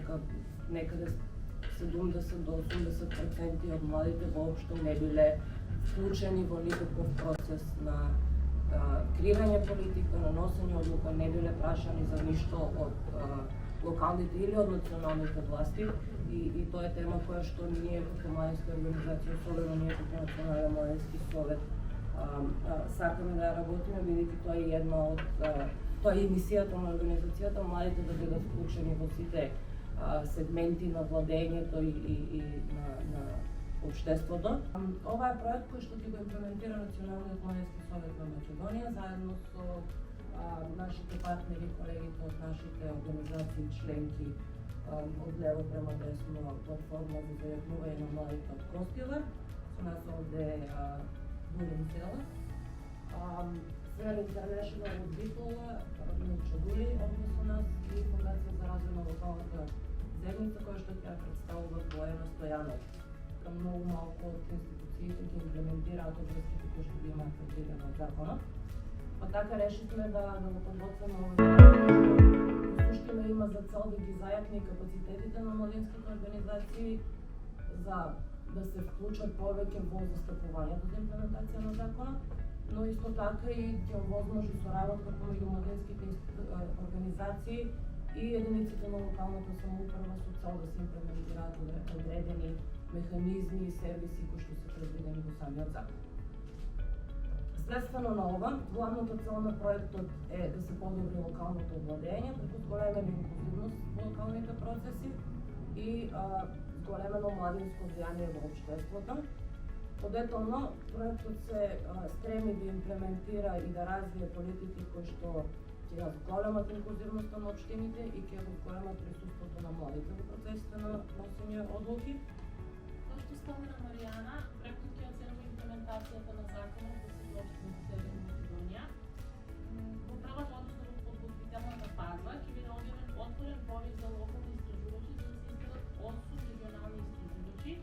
дека некаде 70 до 80% од младите воопшто не биле вклучени во никаков процес на креирање политика, на носење одлука, не биле прашани за ништо од локалните или од националните власти и тоа е тема која што ние како младинска организација, особено ние како Национален младински совет, сакаме да работиме, бидејќи тоа е една од тоа е емисијата на организацијата, младите да бидат вклучени во сите сегменти на владењето и на општеството. Ова е проект кој што ќе го имплементира Националниот младински совет на Македонија заедно со нашите партнери, колегите од нашите организации, членки од лево према десно, платформа за зајавнување на младите од Костилар. Со нас овде Бурин Зела. Север Интернешнл од Битола, Милчо овде со нас и Фондација за развој на локалната заедница која што ќе представува Бојана Стојанов. Многу малку од институциите ги имплементираат обврските кои што ги имаат предвидено од законот. Па така решивме да го подготвиме овој суштина има за цел да ги зајакне капацитетите на младинските организации за да се вклучат повеќе во застапувањето за имплементација на законот, но исто така и ќе овозможи соработка помеѓу младинските организации и единиците на локалната самоуправа со цел да се имплементираат одредени механизми и сервиси кои што се предвидени во самиот закон. Следствено на ова, главната цел на проектот е да се подобри локалното владење преку зголемена инклузивност во локалните процеси и зголемено младинско влијание во општеството. Подетално, проектот се стреми да имплементира и да развие политики кои што ќе ја зголемат инклузивноста на општините и ќе ја зголемат присуството на младите во процесите на носење одлуки. Што спомена Маријана, проектот ќе оценува имплементацијата на законот во сите општини во Северна Македонија. Во првата, односно во подготвителната фаза, ќе биде објавен отворен повик за локални истражувачи за да се изберат 8 регионални истражувачи,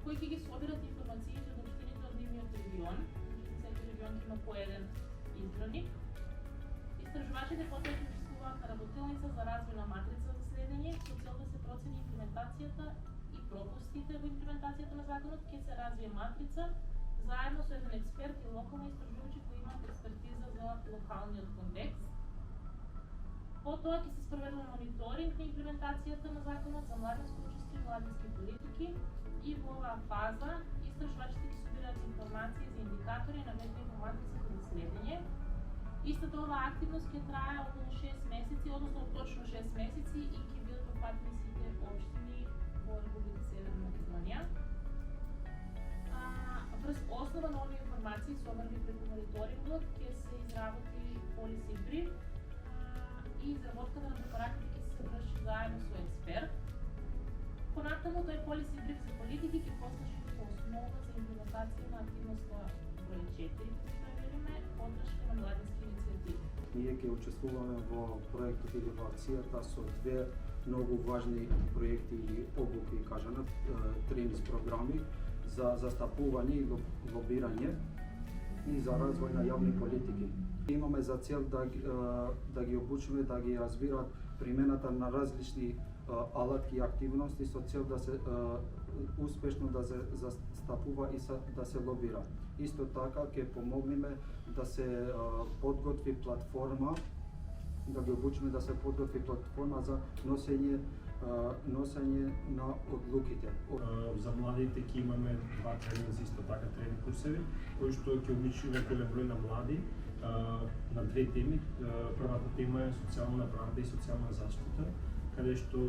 кои ќе ги соберат информациите од општините од нивниот регион, секој регион има по еден избраник. Истражувачите потоа ќе учествуваат на работилница за развојна матрица за следење, со цел да се процени имплементацијата пропустите во имплементацијата на законот, ќе се развие матрица заедно со еден експерт и локални истражувачи кои имаат експертиза за локалниот контекст. Потоа ќе се спроведува мониторинг на имплементацијата на законот за младинско учество и младински политики и во оваа фаза истражувачите ќе собираат информации за индикатори наведени во матрицата за следење. Истата оваа активност ќе трае околу 6 месеци, односно точно 6 месеци и ќе бидат опфатени сите општини во Република Северна Македонија. Врз основа на овие информации собрани преку мониторингот ќе се изработи policy brief и изработката на препораките ќе се врши заедно со експерт. Понатаму тој policy brief за политики ќе послужи како основа за имплементација на активноста број 4, што велиме, поддршка на младински иницијативи. Ние ќе учествуваме во проектот или во акцијата со две многу важни проекти или одлуки, кажано, тренинг програми за застапување и лобирање и за развој на јавни политики. Имаме за цел да ги обучиме, да ги разбират примената на различни алатки и активности со цел да се успешно да се застапува и да се лобира. Исто така ќе помогнеме да се подготви платформа, да ги обучиме да се подготви платформа за носење на одлуките. За младите ќе имаме два тренинзи, исто така тренинг курсеви, кои што ќе обучиме голем број на млади на две теми. Првата тема е социјална правда и социјална заштита, каде што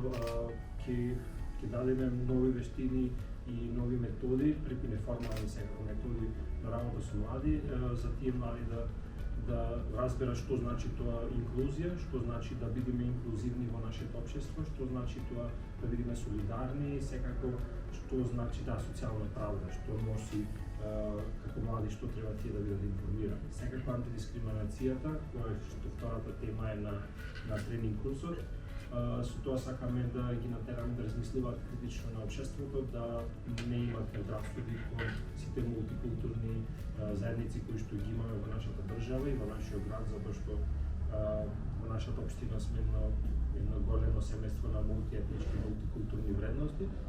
ќе дадеме нови вештини и нови методи, преку неформални секако методи на работа со млади, за тие млади да разберат што значи тоа инклузија, што значи да бидеме инклузивни во нашето општество, што значи тоа да бидеме солидарни, секако што значи социјална правда, што носи како млади, што треба тие да бидат информирани. Секако антидискриминацијата, која што втората тема е на тренинг курсот, со тоа сакаме да ги натераме да размисливаат критично на општеството, да не имат предрасуди кон сите мултикултурни заедници кои што ги имаме во нашата држава и во нашиот град, затоа што во нашата општина сме едно големо семејство на мултиетнички етнички, мултикултурни вредности,